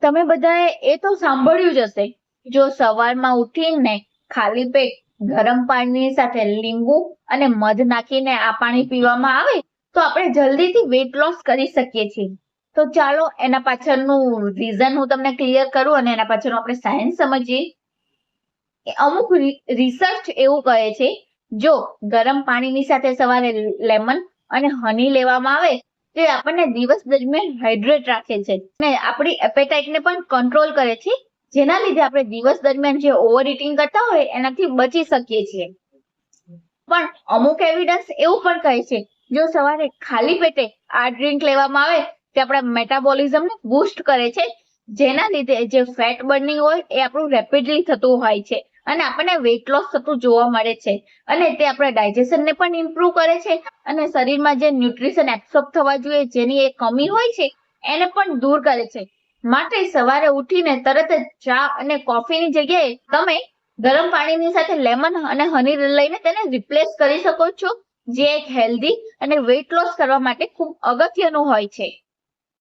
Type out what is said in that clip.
તમે બધાએ એ તો સાંભળ્યું જ હશે, જો સવારમાં ઉઠીને ખાલી પેટ ગરમ પાણીની સાથે લીંબુ અને મધ નાખીને આ પાણી પીવામાં આવે તો આપણે જલ્દીથી વેટ લોસ કરી શકીએ છીએ. તો ચાલો એના પાછળનું રીઝન હું તમને ક્લિયર કરું અને એના પાછળનું આપણે સાયન્સ સમજીએ. અમુક રિસર્ચ એવું કહે છે, જો ગરમ પાણીની સાથે સવારે લેમન અને હની લેવામાં આવે તો એ આપણને દિવસ દરમિયાન હાઇડ્રેટ રાખે છે અને આપણી એપેટાઇટને પણ કંટ્રોલ કરે છે, જેના લીધે આપણે દિવસ દરમિયાન જે ઓવર ઇટિંગ કરતા હોય એનાથી બચી શકીએ છીએ. પણ અમુક એવિડન્સ એવું પણ કહે છે, જો સવારે ખાલી પેટે આ ડ્રિંક લેવામાં આવે તે આપણા મેટાબોલિઝમને બૂસ્ટ કરે છે, જેના લીધે જે ફેટ બર્નિંગ હોય એ આપણું રેપિડલી થતું હોય છે અને આપણને વેટ લોસ થતું જોવા મળે છે. અને તે આપણા ડાયજેશનને પણ ઇમ્પ્રુવ કરે છે અને શરીરમાં જે ન્યુટ્રિશન એબ્સોર્બ થવા જોઈએ જેની એક કમી હોય છે એને પણ દૂર કરે છે. માટે સવારે ઉઠીને તરત જ ચા અને કોફીની જગ્યાએ તમે ગરમ પાણીની સાથે લેમન અને હની લઈને તેને રિપ્લેસ કરી શકો છો, જે એક હેલ્ધી અને વેટ લોસ કરવા માટે ખૂબ અગત્યનું હોય છે.